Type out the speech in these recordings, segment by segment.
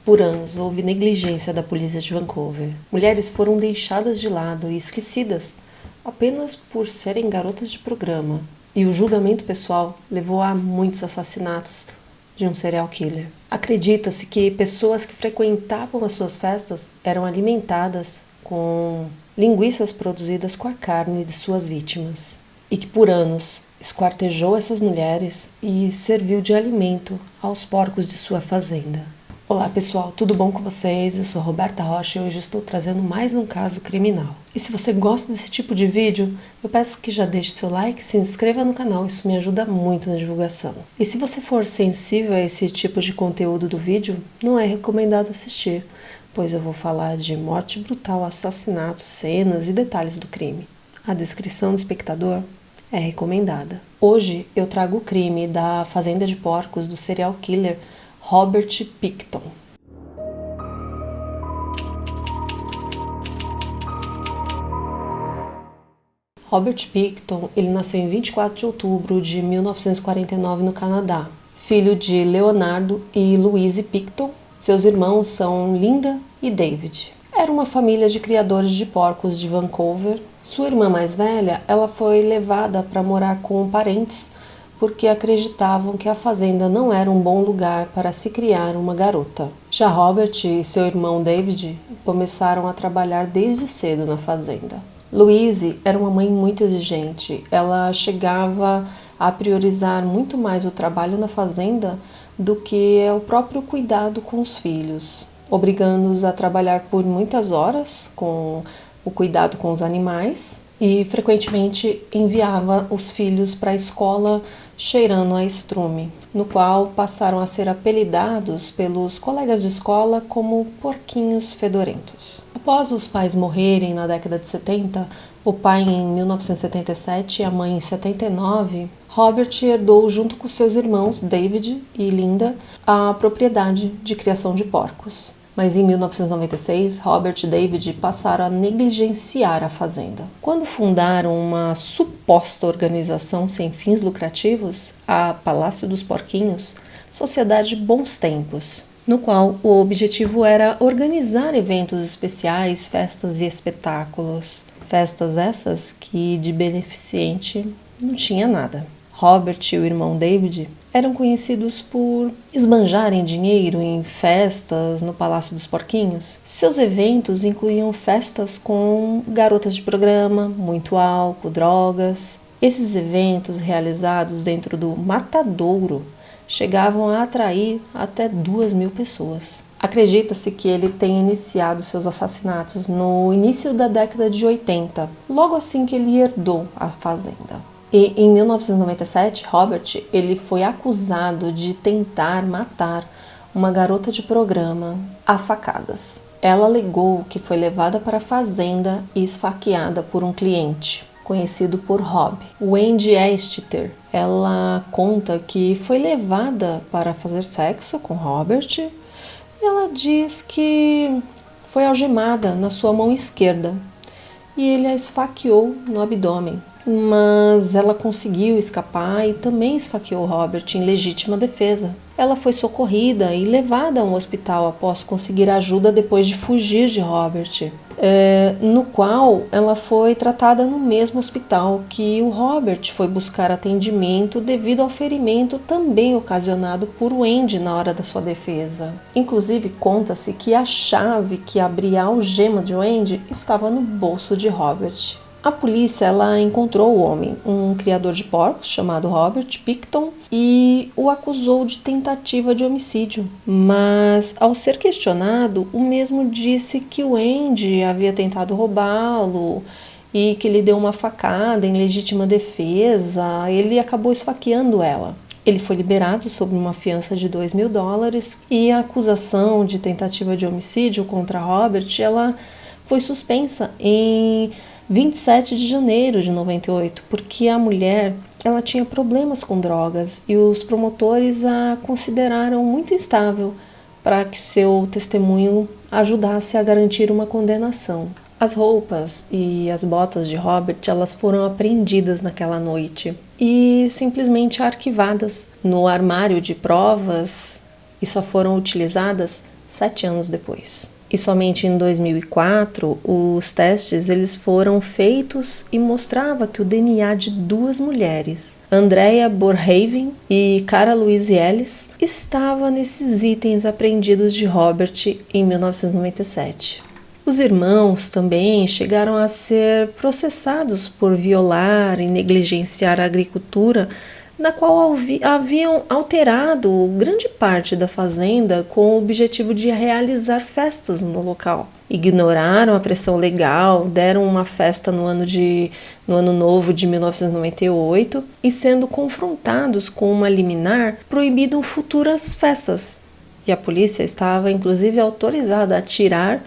Por anos, houve negligência da polícia de Vancouver. Mulheres foram deixadas de lado e esquecidas apenas por serem garotas de programa. E o julgamento pessoal levou a muitos assassinatos de um serial killer. Acredita-se que pessoas que frequentavam as suas festas eram alimentadas com linguiças produzidas com a carne de suas vítimas. E que por anos esquartejou essas mulheres e serviu de alimento aos porcos de sua fazenda. Olá pessoal, tudo bom com vocês? Eu sou Roberta Rocha e hoje estou trazendo mais um caso criminal. E se você gosta desse tipo de vídeo, eu peço que já deixe seu like, se inscreva no canal, isso me ajuda muito na divulgação. E se você for sensível a esse tipo de conteúdo do vídeo, não é recomendado assistir, pois eu vou falar de morte brutal, assassinatos, cenas e detalhes do crime. A descrição do espectador é recomendada. Hoje eu trago o crime da fazenda de porcos do serial killer Robert Pickton. Robert Pickton, ele nasceu em 24 de outubro de 1949 no Canadá, filho de Leonardo e Louise Pickton. Seus irmãos são Linda e David. Era uma família de criadores de porcos de Vancouver. Sua irmã mais velha, ela foi levada para morar com parentes porque acreditavam que a fazenda não era um bom lugar para se criar uma garota. Já Robert e seu irmão David começaram a trabalhar desde cedo na fazenda. Louise era uma mãe muito exigente. Ela chegava a priorizar muito mais o trabalho na fazenda do que o próprio cuidado com os filhos, obrigando-os a trabalhar por muitas horas com o cuidado com os animais e frequentemente enviava os filhos para a escola cheirando a estrume, no qual passaram a ser apelidados pelos colegas de escola como porquinhos fedorentos. Após os pais morrerem na década de 70, o pai em 1977 e a mãe em 79, Robert herdou junto com seus irmãos David e Linda a propriedade de criação de porcos. Mas em 1996, Robert e David passaram a negligenciar a fazenda. Quando fundaram uma suposta organização sem fins lucrativos, a Palácio dos Porquinhos, Sociedade Bons Tempos, no qual o objetivo era organizar eventos especiais, festas e espetáculos. Festas essas que de beneficente não tinha nada. Robert e o irmão David eram conhecidos por esbanjarem dinheiro em festas no Palácio dos Porquinhos. Seus eventos incluíam festas com garotas de programa, muito álcool, drogas. Esses eventos, realizados dentro do matadouro, chegavam a atrair até 2.000 pessoas. Acredita-se que ele tenha iniciado seus assassinatos no início da década de 80, logo assim que ele herdou a fazenda. E em 1997, Robert ele foi acusado de tentar matar uma garota de programa a facadas. Ela alegou que foi levada para a fazenda e esfaqueada por um cliente, conhecido por Rob, Wendy Estiter. Ela conta que foi levada para fazer sexo com Robert e ela diz que foi algemada na sua mão esquerda e ele a esfaqueou no abdômen. Mas ela conseguiu escapar e também esfaqueou Robert em legítima defesa. Ela foi socorrida e levada a um hospital após conseguir ajuda depois de fugir de Robert, no qual ela foi tratada no mesmo hospital que o Robert foi buscar atendimento devido ao ferimento também ocasionado por Wendy na hora da sua defesa. Inclusive, conta-se que a chave que abria a algema de Wendy estava no bolso de Robert. A polícia ela encontrou o homem, um criador de porcos chamado Robert Pickton, e o acusou de tentativa de homicídio. Mas, ao ser questionado, o mesmo disse que o Wendy havia tentado roubá-lo e que lhe deu uma facada em legítima defesa. Ele acabou esfaqueando ela. Ele foi liberado sob uma fiança de $2.000 e a acusação de tentativa de homicídio contra Robert ela foi suspensa em 27 de janeiro de 98, porque a mulher ela tinha problemas com drogas e os promotores a consideraram muito instável para que seu testemunho ajudasse a garantir uma condenação. As roupas e as botas de Robert elas foram apreendidas naquela noite e simplesmente arquivadas no armário de provas e só foram utilizadas 7 anos depois. E somente em 2004, os testes eles foram feitos e mostrava que o DNA de 2 mulheres, Andrea Borhaven e Cara Louise Ellis, estava nesses itens apreendidos de Robert em 1997. Os irmãos também chegaram a ser processados por violar e negligenciar a agricultura, na qual haviam alterado grande parte da fazenda com o objetivo de realizar festas no local. Ignoraram a pressão legal, deram uma festa no ano novo de 1998 e, sendo confrontados com uma liminar, proibiram futuras festas. E a polícia estava inclusive autorizada a tirar,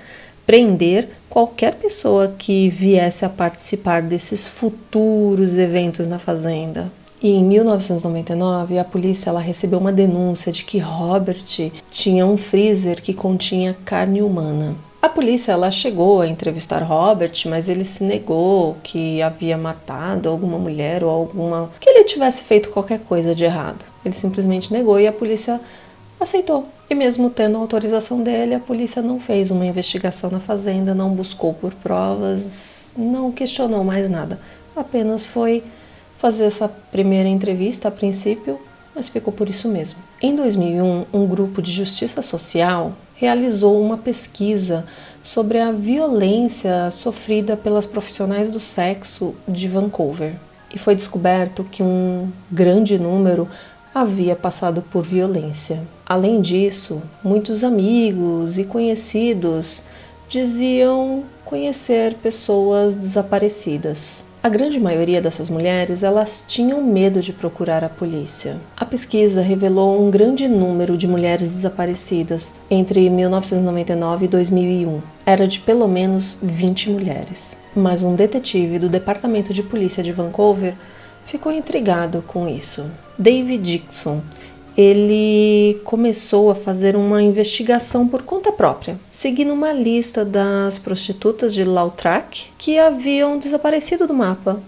prender qualquer pessoa que viesse a participar desses futuros eventos na fazenda. E em 1999, a polícia recebeu uma denúncia de que Robert tinha um freezer que continha carne humana. A polícia chegou a entrevistar Robert, mas ele se negou que havia matado alguma mulher ou que ele tivesse feito qualquer coisa de errado. Ele simplesmente negou e a polícia aceitou. E mesmo tendo a autorização dele, a polícia não fez uma investigação na fazenda, não buscou por provas, não questionou mais nada. Apenas foi fazer essa primeira entrevista a princípio, mas ficou por isso mesmo. Em 2001, um grupo de justiça social realizou uma pesquisa sobre a violência sofrida pelas profissionais do sexo de Vancouver. E foi descoberto que um grande número havia passado por violência. Além disso, muitos amigos e conhecidos diziam conhecer pessoas desaparecidas. A grande maioria dessas mulheres, tinham medo de procurar a polícia. A pesquisa revelou um grande número de mulheres desaparecidas entre 1999 e 2001. Era de pelo menos 20 mulheres. Mas um detetive do Departamento de Polícia de Vancouver ficou intrigado com isso. David Dixon. Ele começou a fazer uma investigação por conta própria, seguindo uma lista das prostitutas de Lautrec que haviam desaparecido do mapa.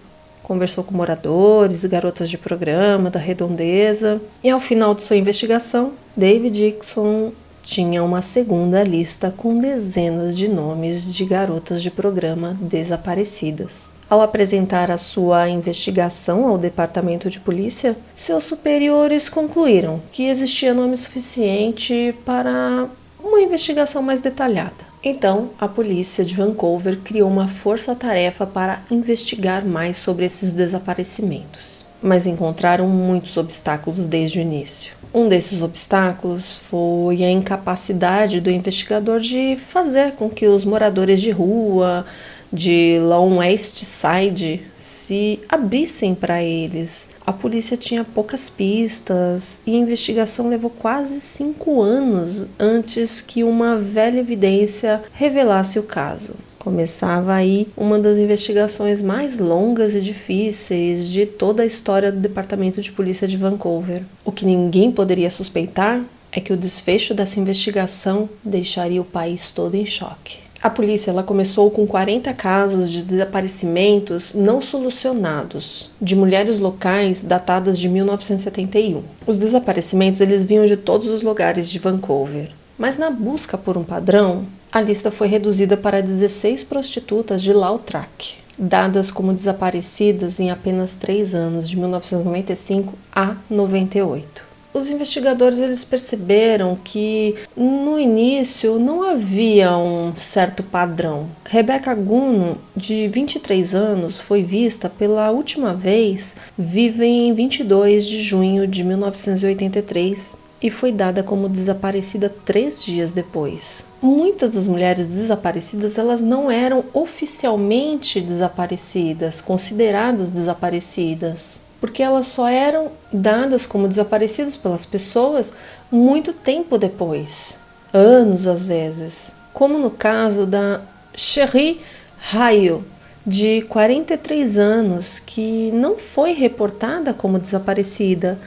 Conversou com moradores, garotas de programa da redondeza, e ao final de sua investigação, David Dixon tinha uma segunda lista com dezenas de nomes de garotas de programa desaparecidas. Ao apresentar a sua investigação ao departamento de polícia, seus superiores concluíram que existia nome suficiente para uma investigação mais detalhada. Então, a polícia de Vancouver criou uma força-tarefa para investigar mais sobre esses desaparecimentos. Mas encontraram muitos obstáculos desde o início. Um desses obstáculos foi a incapacidade do investigador de fazer com que os moradores de rua, de Lower West Side, se abrissem para eles. A polícia tinha poucas pistas e a investigação levou quase 5 anos antes que uma velha evidência revelasse o caso. Começava aí uma das investigações mais longas e difíceis de toda a história do Departamento de Polícia de Vancouver. O que ninguém poderia suspeitar é que o desfecho dessa investigação deixaria o país todo em choque. A polícia começou com 40 casos de desaparecimentos não solucionados, de mulheres locais datadas de 1971. Os desaparecimentos vinham de todos os lugares de Vancouver. Mas na busca por um padrão, a lista foi reduzida para 16 prostitutas de Lautrec, dadas como desaparecidas em apenas 3 anos, de 1995 a 98. Os investigadores perceberam que no início não havia um certo padrão. Rebecca Guno, de 23 anos, foi vista pela última vez viva em 22 de junho de 1983 e foi dada como desaparecida 3 dias depois. Muitas das mulheres desaparecidas não eram oficialmente desaparecidas, consideradas desaparecidas, porque elas só eram dadas como desaparecidas pelas pessoas muito tempo depois, anos às vezes, como no caso da Cherie Rayo, de 43 anos, que não foi reportada como desaparecida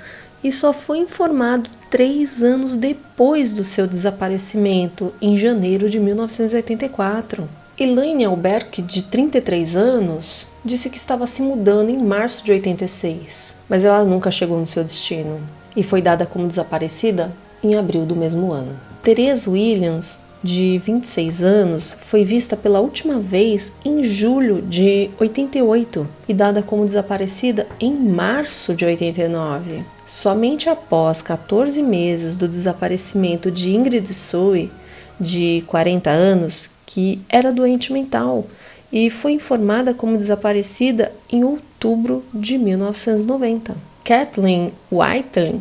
e só foi informado 3 anos depois do seu desaparecimento, em janeiro de 1984. Elaine Alberque, de 33 anos, disse que estava se mudando em março de 86, mas ela nunca chegou no seu destino e foi dada como desaparecida em abril do mesmo ano. Therese Williams, de 26 anos, foi vista pela última vez em julho de 88 e dada como desaparecida em março de 89. Somente após 14 meses do desaparecimento de Ingrid Sui, de 40 anos, que era doente mental, e foi informada como desaparecida em outubro de 1990. Kathleen Whiteley,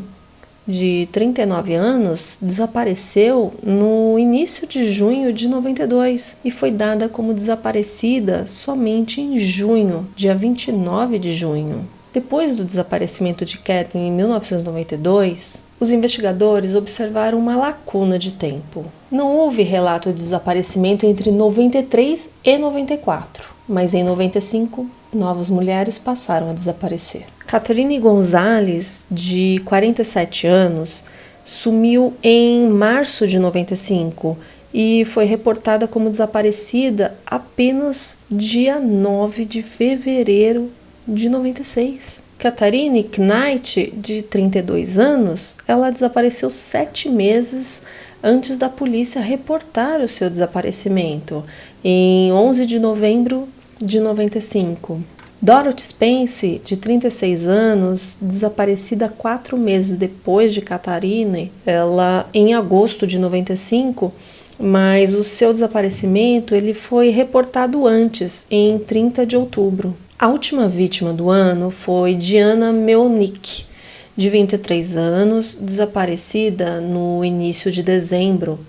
de 39 anos, desapareceu no início de junho de 92 e foi dada como desaparecida somente em junho, dia 29 de junho. Depois do desaparecimento de Kathleen em 1992, os investigadores observaram uma lacuna de tempo. Não houve relato de desaparecimento entre 93 e 94, mas em 95, novas mulheres passaram a desaparecer. Catherine Gonzalez, de 47 anos, sumiu em março de 95 e foi reportada como desaparecida apenas dia 9 de fevereiro de 96. Catherine Knight, de 32 anos, ela desapareceu 7 meses antes da polícia reportar o seu desaparecimento, em 11 de novembro de 95. Dorothy Spence, de 36 anos, desaparecida 4 meses depois de Catherine, ela em agosto de 95, mas o seu desaparecimento ele foi reportado antes, em 30 de outubro. A última vítima do ano foi Diana Melnick, de 23 anos, desaparecida no início de dezembro,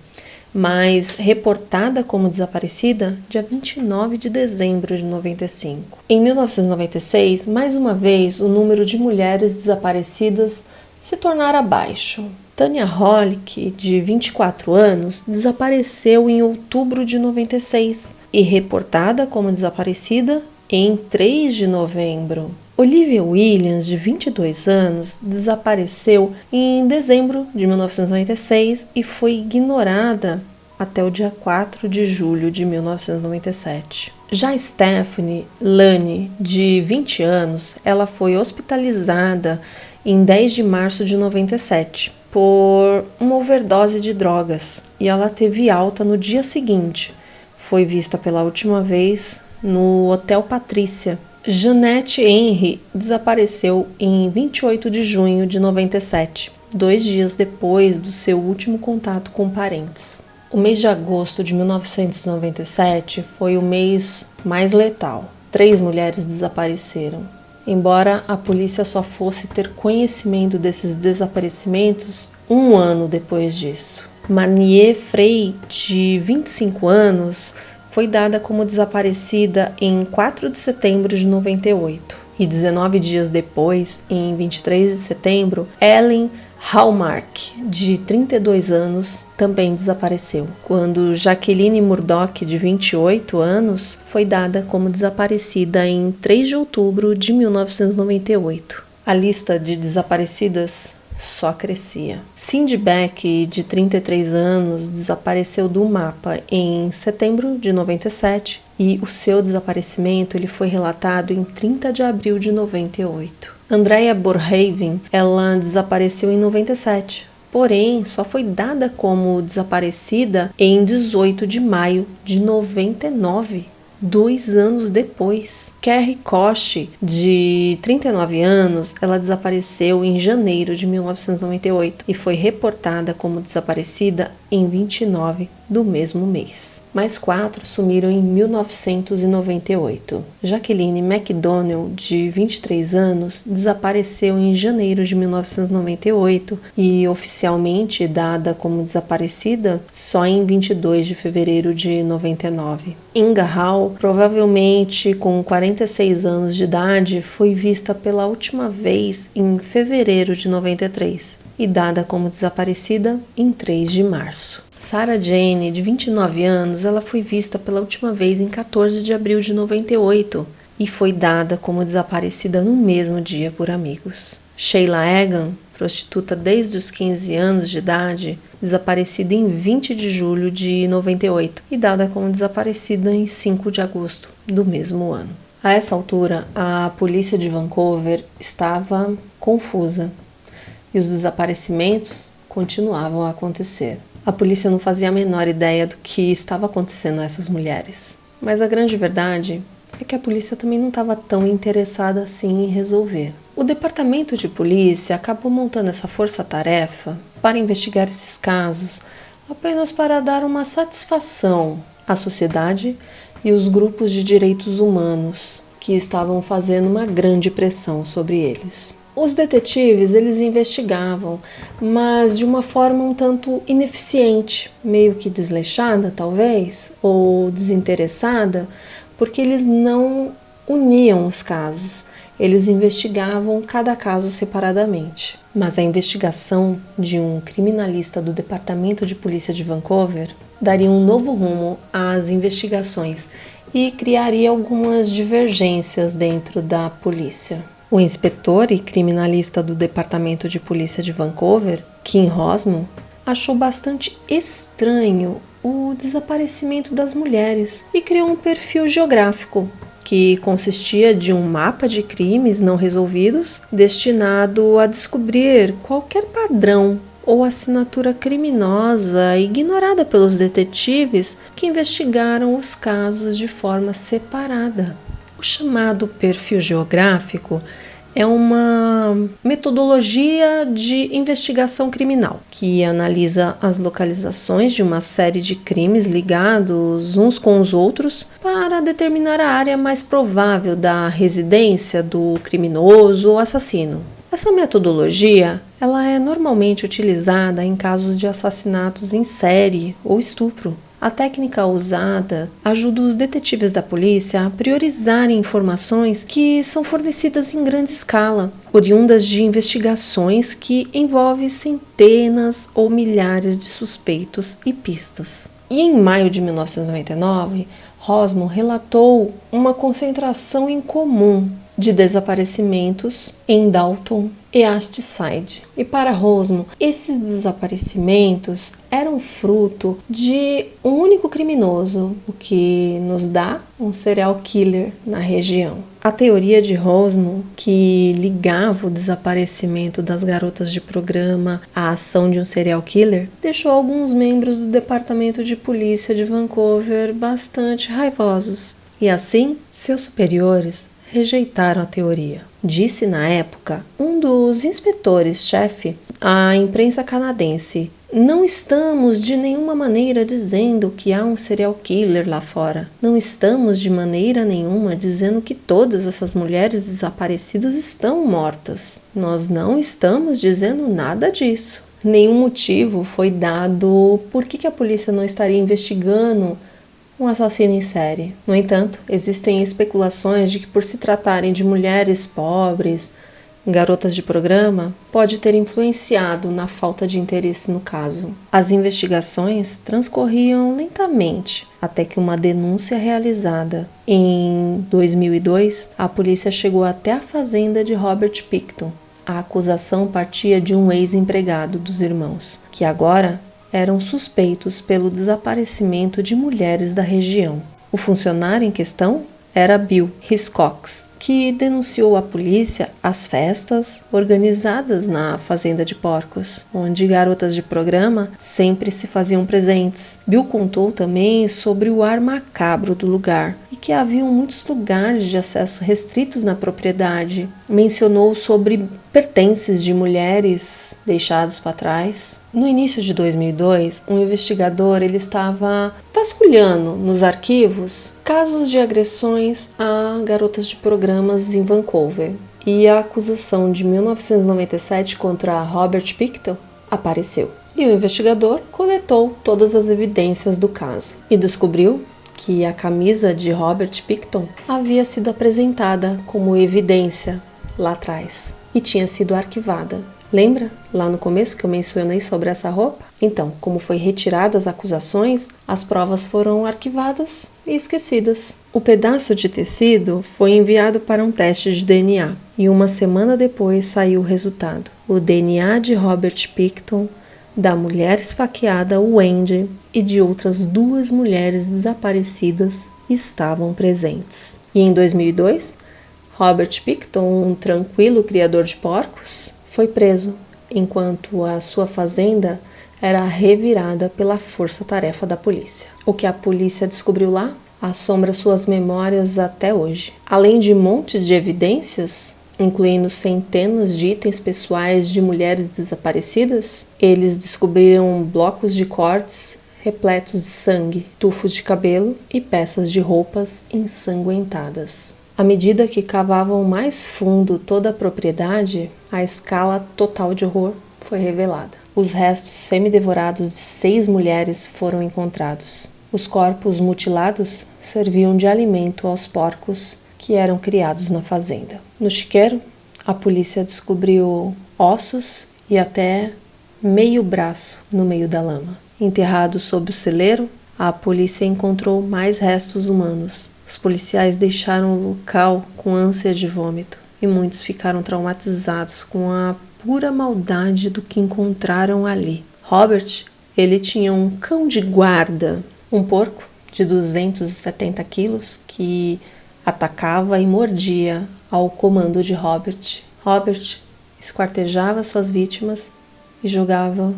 mas reportada como desaparecida dia 29 de dezembro de 95. Em 1996, mais uma vez, o número de mulheres desaparecidas se tornara baixo. Tanya Hollick, de 24 anos, desapareceu em outubro de 96 e reportada como desaparecida em 3 de novembro. Olivia Williams, de 22 anos, desapareceu em dezembro de 1996 e foi ignorada até o dia 4 de julho de 1997. Já Stephanie Lane, de 20 anos, ela foi hospitalizada em 10 de março de 97 por uma overdose de drogas e ela teve alta no dia seguinte. Foi vista pela última vez no Hotel Patrícia. Jeanette Henry desapareceu em 28 de junho de 97, 2 dias depois do seu último contato com parentes. O mês de agosto de 1997 foi o mês mais letal. 3 mulheres desapareceram. Embora a polícia só fosse ter conhecimento desses desaparecimentos 1 ano depois disso. Marnier Frey, de 25 anos, foi dada como desaparecida em 4 de setembro de 98. E 19 dias depois, em 23 de setembro, Ellen Hallmark, de 32 anos, também desapareceu, quando Jacqueline Murdoch, de 28 anos, foi dada como desaparecida em 3 de outubro de 1998. A lista de desaparecidas só crescia. Cindy Beck, de 33 anos, desapareceu do mapa em setembro de 97 e o seu desaparecimento ele foi relatado em 30 de abril de 98. Andrea Borhaven, ela desapareceu em 97, porém só foi dada como desaparecida em 18 de maio de 99. 2 anos depois. Carrie Koch, de 39 anos, ela desapareceu em janeiro de 1998 e foi reportada como desaparecida em 29 do mesmo mês. Mais 4 sumiram em 1998. Jacqueline McDonnell, de 23 anos, desapareceu em janeiro de 1998 e oficialmente dada como desaparecida só em 22 de fevereiro de 99. Inga Hall, provavelmente com 46 anos de idade, foi vista pela última vez em fevereiro de 93 e dada como desaparecida em 3 de março. Sarah Jane, de 29 anos, ela foi vista pela última vez em 14 de abril de 98 e foi dada como desaparecida no mesmo dia por amigos. Sheila Egan, prostituta desde os 15 anos de idade, desaparecida em 20 de julho de 98 e dada como desaparecida em 5 de agosto do mesmo ano. A essa altura, a polícia de Vancouver estava confusa e os desaparecimentos continuavam a acontecer. a polícia não fazia a menor ideia do que estava acontecendo a essas mulheres. Mas a grande verdade é que a polícia também não estava tão interessada assim em resolver. O departamento de polícia acabou montando essa força-tarefa para investigar esses casos apenas para dar uma satisfação à sociedade e os grupos de direitos humanos que estavam fazendo uma grande pressão sobre eles. Os detetives, eles investigavam, mas de uma forma um tanto ineficiente, meio que desleixada talvez, ou desinteressada, porque eles não uniam os casos, eles investigavam cada caso separadamente. Mas a investigação de um criminalista do Departamento de Polícia de Vancouver daria um novo rumo às investigações e criaria algumas divergências dentro da polícia. O inspetor e criminalista do Departamento de Polícia de Vancouver, Kim Rosmo, achou bastante estranho o desaparecimento das mulheres e criou um perfil geográfico que consistia de um mapa de crimes não resolvidos destinado a descobrir qualquer padrão ou assinatura criminosa ignorada pelos detetives que investigaram os casos de forma separada. O chamado perfil geográfico é uma metodologia de investigação criminal que analisa as localizações de uma série de crimes ligados uns com os outros para determinar a área mais provável da residência do criminoso ou assassino. Essa metodologia ela é normalmente utilizada em casos de assassinatos em série ou estupro. A técnica usada ajuda os detetives da polícia a priorizarem informações que são fornecidas em grande escala, oriundas de investigações que envolvem centenas ou milhares de suspeitos e pistas. E em maio de 1999, Rosmo relatou uma concentração incomum de desaparecimentos em Dalton e Ashtside. E para Rosmo, esses desaparecimentos eram fruto de um único criminoso, o que nos dá um serial killer na região. A teoria de Rosmo, que ligava o desaparecimento das garotas de programa à ação de um serial killer, deixou alguns membros do Departamento de Polícia de Vancouver bastante raivosos. E assim, seus superiores rejeitaram a teoria. Disse na época um dos inspetores-chefe à imprensa canadense: "Não estamos de nenhuma maneira dizendo que há um serial killer lá fora. Não estamos de maneira nenhuma dizendo que todas essas mulheres desaparecidas estão mortas. Nós não estamos dizendo nada disso." Nenhum motivo foi dado por que a polícia não estaria investigando um assassino em série. No entanto, existem especulações de que, por se tratarem de mulheres pobres, garotas de programa, pode ter influenciado na falta de interesse no caso. As investigações transcorriam lentamente, até que uma denúncia realizada em 2002, a polícia chegou até a fazenda de Robert Pickton. A acusação partia de um ex-empregado dos irmãos, que agora eram suspeitos pelo desaparecimento de mulheres da região. O funcionário em questão era Bill Hiscox, que denunciou à polícia as festas organizadas na fazenda de porcos, onde garotas de programa sempre se faziam presentes. Bill contou também sobre o ar macabro do lugar e que haviam muitos lugares de acesso restritos na propriedade. Mencionou sobre pertences de mulheres deixados para trás. No início de 2002, um investigador ele estava vasculhando nos arquivos casos de agressões a garotas de programas em Vancouver. E a acusação de 1997 contra Robert Pickton apareceu. E o investigador coletou todas as evidências do caso e descobriu que a camisa de Robert Pickton havia sido apresentada como evidência lá atrás e tinha sido arquivada. Lembra lá no começo que eu mencionei sobre essa roupa? Então, como foi retirada as acusações, as provas foram arquivadas e esquecidas. O pedaço de tecido foi enviado para um teste de DNA e uma semana depois saiu o resultado. O DNA de Robert Pickton, da mulher esfaqueada Wendy e de outras 2 mulheres desaparecidas estavam presentes. E em 2002, Robert Pickton, um tranquilo criador de porcos, foi preso, enquanto a sua fazenda era revirada pela força-tarefa da polícia. O que a polícia descobriu lá assombra suas memórias até hoje. Além de montes de evidências, incluindo centenas de itens pessoais de mulheres desaparecidas, eles descobriram blocos de cortes repletos de sangue, tufos de cabelo e peças de roupas ensanguentadas. À medida que cavavam mais fundo toda a propriedade, a escala total de horror foi revelada. Os restos semidevorados de 6 mulheres foram encontrados. Os corpos mutilados serviam de alimento aos porcos que eram criados na fazenda. No chiqueiro, a polícia descobriu ossos e até meio braço no meio da lama. Enterrado sob o celeiro, a polícia encontrou mais restos humanos. Os policiais deixaram o local com ânsia de vômito e muitos ficaram traumatizados com a pura maldade do que encontraram ali. Robert, ele tinha um cão de guarda, um porco de 270 quilos que atacava e mordia ao comando de Robert. Robert esquartejava suas vítimas e jogava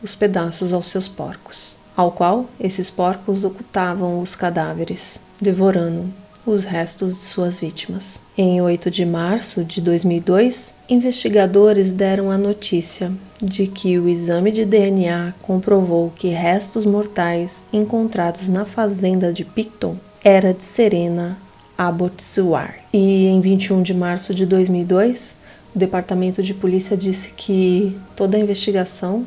os pedaços aos seus porcos, ao qual esses porcos ocultavam os cadáveres, devorando os restos de suas vítimas. Em 8 de março de 2002, investigadores deram a notícia de que o exame de DNA comprovou que restos mortais encontrados na fazenda de Picton era de Serena Abotswar. E em 21 de março de 2002, o Departamento de Polícia disse que toda a investigação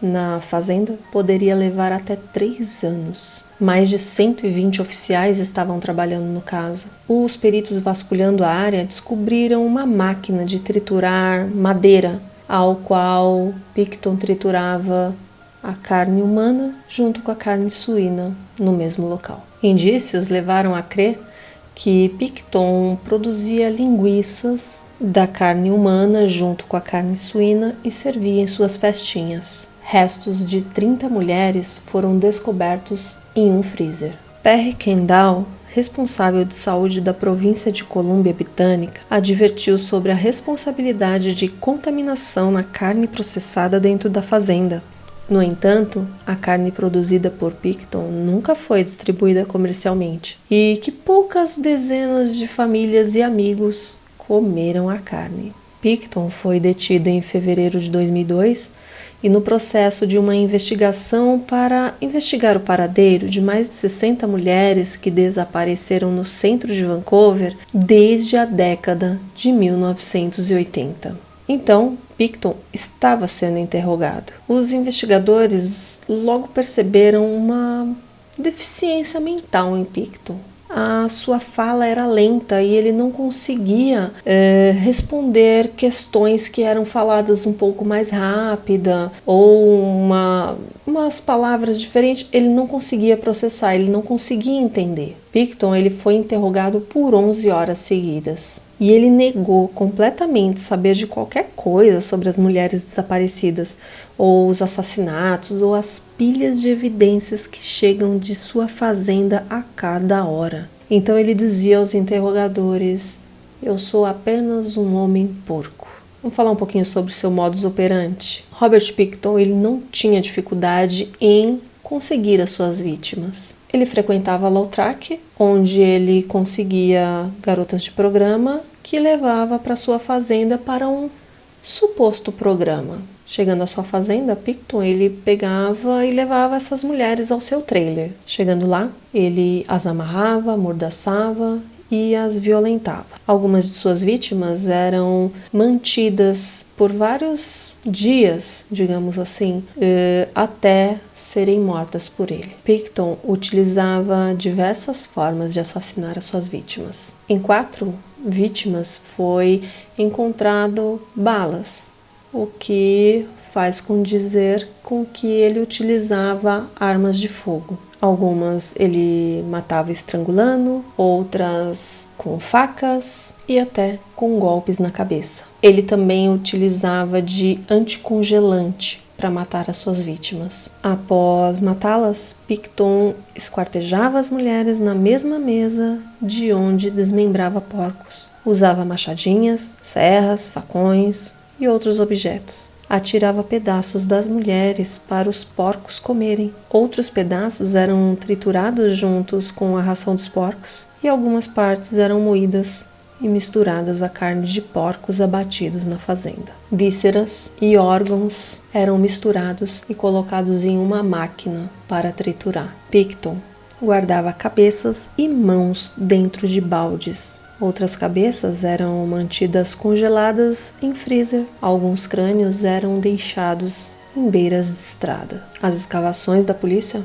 na fazenda poderia levar até 3 anos. Mais de 120 oficiais estavam trabalhando no caso. Os peritos vasculhando a área descobriram uma máquina de triturar madeira, ao qual Picton triturava a carne humana junto com a carne suína no mesmo local. Indícios levaram a crer que Picton produzia linguiças da carne humana junto com a carne suína e servia em suas festinhas. Restos de 30 mulheres foram descobertos em um freezer. Perry Kendall, responsável de saúde da província de Colômbia Britânica, advertiu sobre a responsabilidade de contaminação na carne processada dentro da fazenda. No entanto, a carne produzida por Picton nunca foi distribuída comercialmente e que poucas dezenas de famílias e amigos comeram a carne. Picton foi detido em fevereiro de 2002 e no processo de uma investigação para investigar o paradeiro de mais de 60 mulheres que desapareceram no centro de Vancouver desde a década de 1980. Então, Picton estava sendo interrogado. Os investigadores logo perceberam uma deficiência mental em Picton. A sua fala era lenta e ele não conseguia responder questões que eram faladas um pouco mais rápida ou umas palavras diferentes. Ele não conseguia processar, ele não conseguia entender. Picton ele foi interrogado por 11 horas seguidas e ele negou completamente saber de qualquer coisa sobre as mulheres desaparecidas ou os assassinatos ou as pilhas de evidências que chegam de sua fazenda a cada hora. Então ele dizia aos interrogadores: "Eu sou apenas um homem porco." Vamos falar um pouquinho sobre seu modus operandi. Robert Picton ele não tinha dificuldade em conseguir as suas vítimas. Ele frequentava Lautrec, onde ele conseguia garotas de programa que levava para sua fazenda para um suposto programa. Chegando à sua fazenda, Picton ele pegava e levava essas mulheres ao seu trailer. Chegando lá, ele as amarrava, amordaçava e as violentava. Algumas de suas vítimas eram mantidas por vários dias, digamos assim, até serem mortas por ele. Picton utilizava diversas formas de assassinar as suas vítimas. Em 4 vítimas foi encontrado balas, o que faz condizer com que ele utilizava armas de fogo. Algumas ele matava estrangulando, outras com facas e até com golpes na cabeça. Ele também utilizava de anticongelante para matar as suas vítimas. Após matá-las, Picton esquartejava as mulheres na mesma mesa de onde desmembrava porcos. Usava machadinhas, serras, facões e outros objetos. atirava pedaços das mulheres para os porcos comerem. Outros pedaços eram triturados juntos com a ração dos porcos e algumas partes eram moídas e misturadas à carne de porcos abatidos na fazenda. Vísceras e órgãos eram misturados e colocados em uma máquina para triturar. Picton guardava cabeças e mãos dentro de baldes. Outras cabeças eram mantidas congeladas em freezer. Alguns crânios eram deixados em beiras de estrada. As escavações da polícia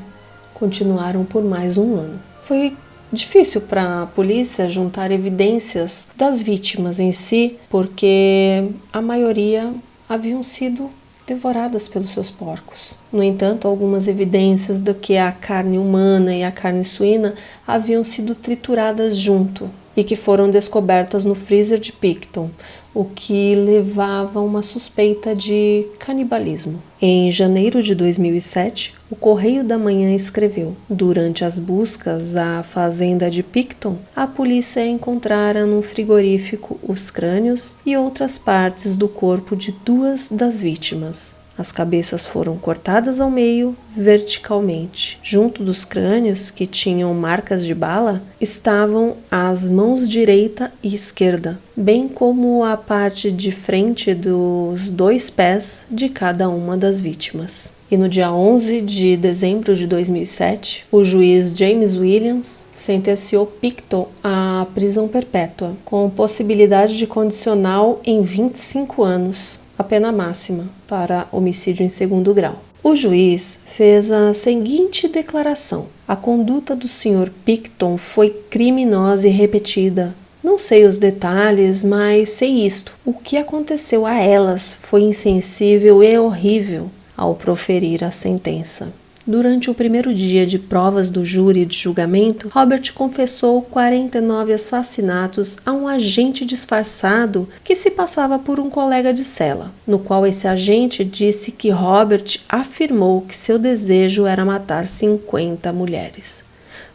continuaram por mais um ano. Foi difícil para a polícia juntar evidências das vítimas em si, porque a maioria haviam sido devoradas pelos seus porcos. No entanto, algumas evidências de que a carne humana e a carne suína haviam sido trituradas junto e que foram descobertas no freezer de Picton, o que levava a uma suspeita de canibalismo. Em janeiro de 2007, o Correio da Manhã escreveu: durante as buscas à fazenda de Picton, a polícia encontrara num frigorífico os crânios e outras partes do corpo de 2 das vítimas. As cabeças foram cortadas ao meio, verticalmente. Junto dos crânios, que tinham marcas de bala, estavam as mãos direita e esquerda, bem como a parte de frente dos 2 pés de cada uma das vítimas. E no dia 11 de dezembro de 2007, o juiz James Williams sentenciou Picton à prisão perpétua, com possibilidade de condicional em 25 anos, a pena máxima para homicídio em segundo grau. O juiz fez a seguinte declaração: a conduta do Sr. Picton foi criminosa e repetida. Não sei os detalhes, mas sei isto: o que aconteceu a elas foi insensível e horrível. Ao proferir a sentença. Durante o primeiro dia de provas do júri de julgamento, Robert confessou 49 assassinatos a um agente disfarçado que se passava por um colega de cela, no qual esse agente disse que Robert afirmou que seu desejo era matar 50 mulheres,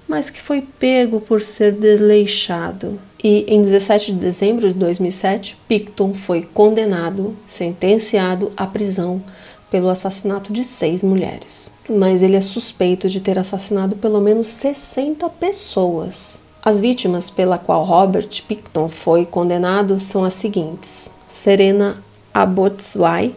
mas que foi pego por ser desleixado. E em 17 de dezembro de 2007, Picton foi condenado, sentenciado à prisão pelo assassinato de 6 mulheres. Mas ele é suspeito de ter assassinado pelo menos 60 pessoas. As vítimas pela qual Robert Picton foi condenado são as seguintes: Serena Abotswai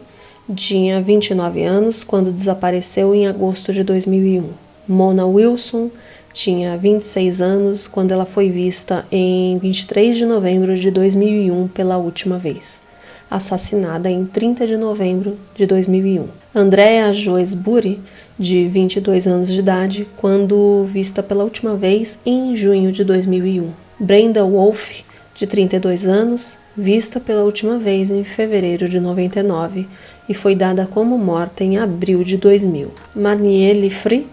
tinha 29 anos quando desapareceu em agosto de 2001. Mona Wilson tinha 26 anos quando ela foi vista em 23 de novembro de 2001 pela última vez, assassinada em 30 de novembro de 2001. Andrea Joesbury, de 22 anos de idade, quando vista pela última vez em junho de 2001. Brenda Wolfe, de 32 anos, vista pela última vez em fevereiro de 99 e foi dada como morta em abril de 2000. Marniele Free,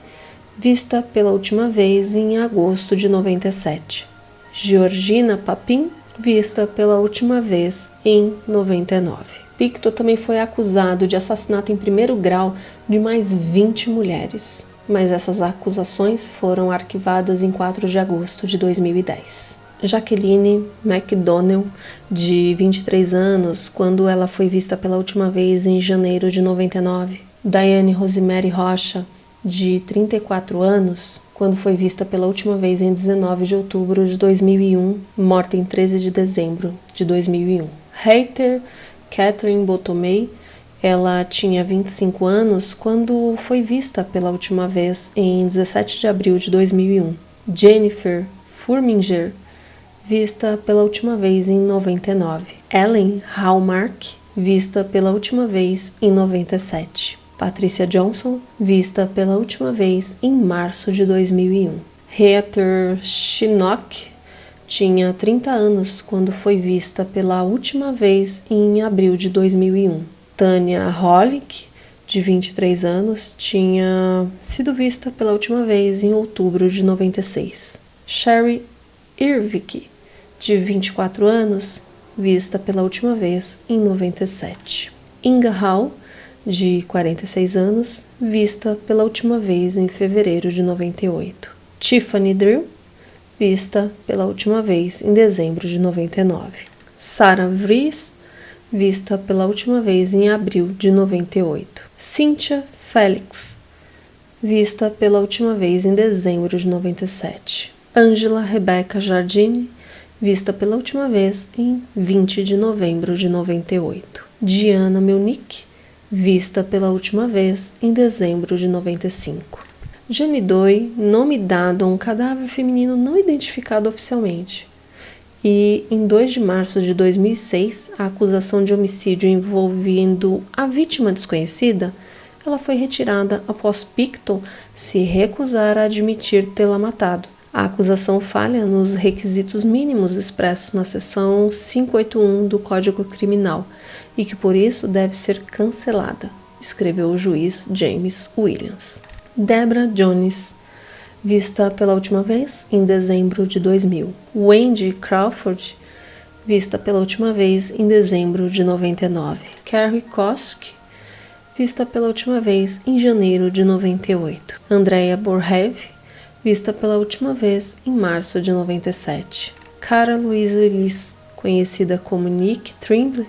vista pela última vez em agosto de 97. Georgina Papin, vista pela última vez em 99. Picton também foi acusado de assassinato em primeiro grau de mais 20 mulheres, mas essas acusações foram arquivadas em 4 de agosto de 2010. Jacqueline McDonnell, de 23 anos, quando ela foi vista pela última vez em janeiro de 99. Diane Rosemary Rocha, de 34 anos, quando foi vista pela última vez em 19 de outubro de 2001, morta em 13 de dezembro de 2001. Heather Catherine Botomei, ela tinha 25 anos quando foi vista pela última vez em 17 de abril de 2001. Jennifer Furminger, vista pela última vez em 99. Ellen Hallmark, vista pela última vez em 97. Patricia Johnson, vista pela última vez em março de 2001. Heather Chinook tinha 30 anos quando foi vista pela última vez em abril de 2001. Tanya Holick, de 23 anos, tinha sido vista pela última vez em outubro de 96. Sherry Irvik, de 24 anos, vista pela última vez em 97. Inga Hall, de 46 anos, vista pela última vez em fevereiro de 98. Tiffany Drew, vista pela última vez em dezembro de 99. Sarah Vries, vista pela última vez em abril de 98. Cynthia Felix, vista pela última vez em dezembro de 97. Angela Rebecca Jardine, vista pela última vez em 20 de novembro de 98. Diana Melnick, vista pela última vez em dezembro de 95. Jane Doe, nome dado a um cadáver feminino não identificado oficialmente. E em 2 de março de 2006, a acusação de homicídio envolvendo a vítima desconhecida, ela foi retirada após Picton se recusar a admitir tê-la matado. A acusação falha nos requisitos mínimos expressos na seção 581 do Código Criminal e que por isso deve ser cancelada, escreveu o juiz James Williams. Deborah Jones, vista pela última vez em dezembro de 2000. Wendy Crawford, vista pela última vez em dezembro de 99. Carrie Kosk, vista pela última vez em janeiro de 98. Andrea Borhev, vista pela última vez em março de 97. Cara Louise Ellis, conhecida como Nick Trimble,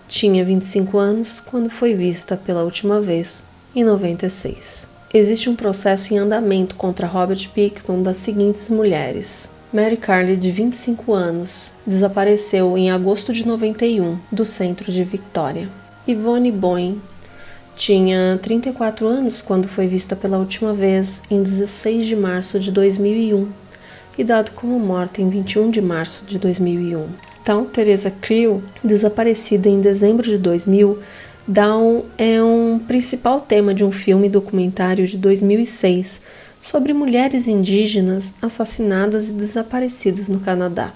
tinha 25 anos quando foi vista pela última vez em 96. Existe um processo em andamento contra Robert Picton das seguintes mulheres. Mary Carley, de 25 anos, desapareceu em agosto de 91 do centro de Victoria. Yvonne Boyne tinha 34 anos quando foi vista pela última vez em 16 de março de 2001 e dado como morta em 21 de março de 2001. Então, Teresa Creel, desaparecida em dezembro de 2000, Dawn é um principal tema de um filme documentário de 2006 sobre mulheres indígenas assassinadas e desaparecidas no Canadá,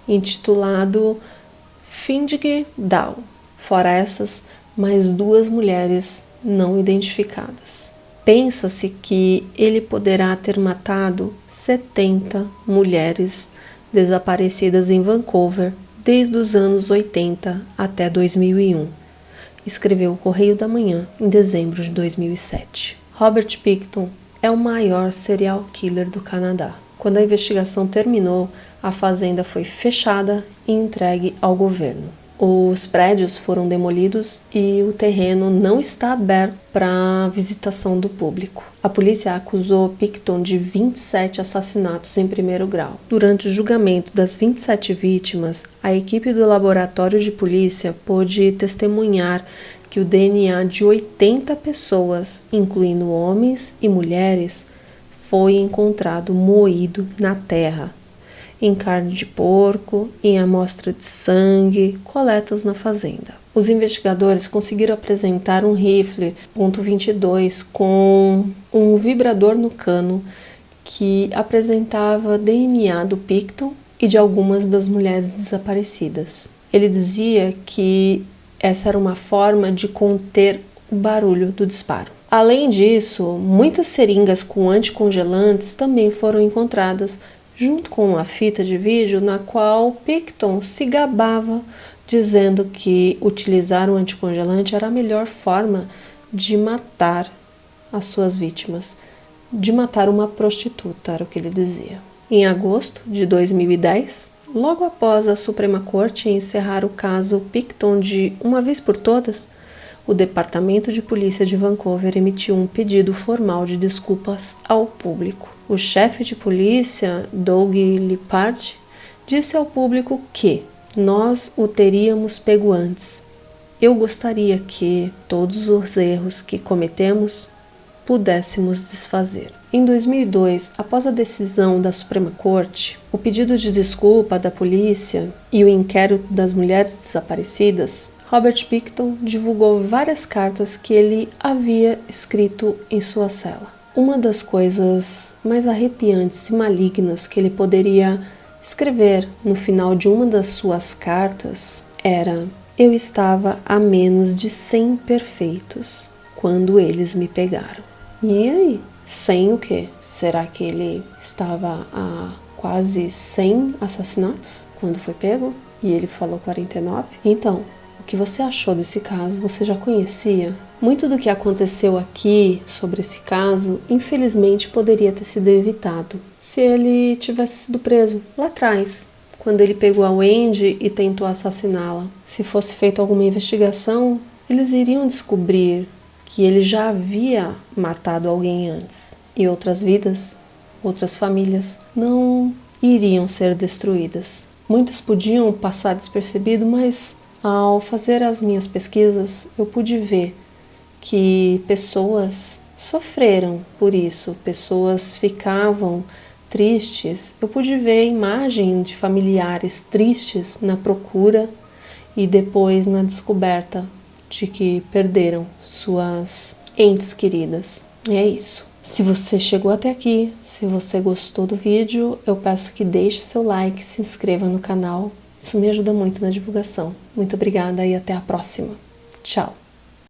intitulado Findig Dawn. Fora essas, mais 2 mulheres não identificadas. Pensa-se que ele poderá ter matado 70 mulheres desaparecidas em Vancouver desde os anos 80 até 2001. Escreveu o Correio da Manhã em dezembro de 2007. Robert Picton é o maior serial killer do Canadá. Quando a investigação terminou, a fazenda foi fechada e entregue ao governo. Os prédios foram demolidos e o terreno não está aberto para visitação do público. A polícia acusou Picton de 27 assassinatos em primeiro grau. Durante o julgamento das 27 vítimas, a equipe do laboratório de polícia pôde testemunhar que o DNA de 80 pessoas, incluindo homens e mulheres, foi encontrado moído na terra, em carne de porco, em amostra de sangue, coletas na fazenda. Os investigadores conseguiram apresentar um rifle .22 com um vibrador no cano que apresentava DNA do Picton e de algumas das mulheres desaparecidas. Ele dizia que essa era uma forma de conter o barulho do disparo. Além disso, muitas seringas com anticongelantes também foram encontradas, junto com uma fita de vídeo na qual Picton se gabava, dizendo que utilizar o anticongelante era a melhor forma de matar as suas vítimas, de matar uma prostituta, era o que ele dizia. Em agosto de 2010, logo após a Suprema Corte encerrar o caso Picton de uma vez por todas, o Departamento de Polícia de Vancouver emitiu um pedido formal de desculpas ao público. O chefe de polícia, Doug Lippard, disse ao público que nós o teríamos pego antes. Eu gostaria que todos os erros que cometemos pudéssemos desfazer. Em 2002, após a decisão da Suprema Corte, o pedido de desculpa da polícia e o inquérito das mulheres desaparecidas, Robert Picton divulgou várias cartas que ele havia escrito em sua cela. Uma das coisas mais arrepiantes e malignas que ele poderia escrever no final de uma das suas cartas era: eu estava a menos de 100 perfeitos quando eles me pegaram. E aí? 100 o quê? Será que ele estava a quase 100 assassinatos quando foi pego? E ele falou 49? Então, o que você achou desse caso? Você já conhecia? Muito do que aconteceu aqui sobre esse caso, infelizmente, poderia ter sido evitado se ele tivesse sido preso lá atrás, quando ele pegou a Wendy e tentou assassiná-la. Se fosse feita alguma investigação, eles iriam descobrir que ele já havia matado alguém antes. E outras vidas, outras famílias não iriam ser destruídas. Muitas podiam passar despercebido, mas ao fazer as minhas pesquisas, eu pude ver que pessoas sofreram por isso, pessoas ficavam tristes. Eu pude ver imagens de familiares tristes na procura e depois na descoberta de que perderam suas entes queridas. E é isso. Se você chegou até aqui, se você gostou do vídeo, eu peço que deixe seu like, se inscreva no canal. Isso me ajuda muito na divulgação. Muito obrigada e até a próxima. Tchau!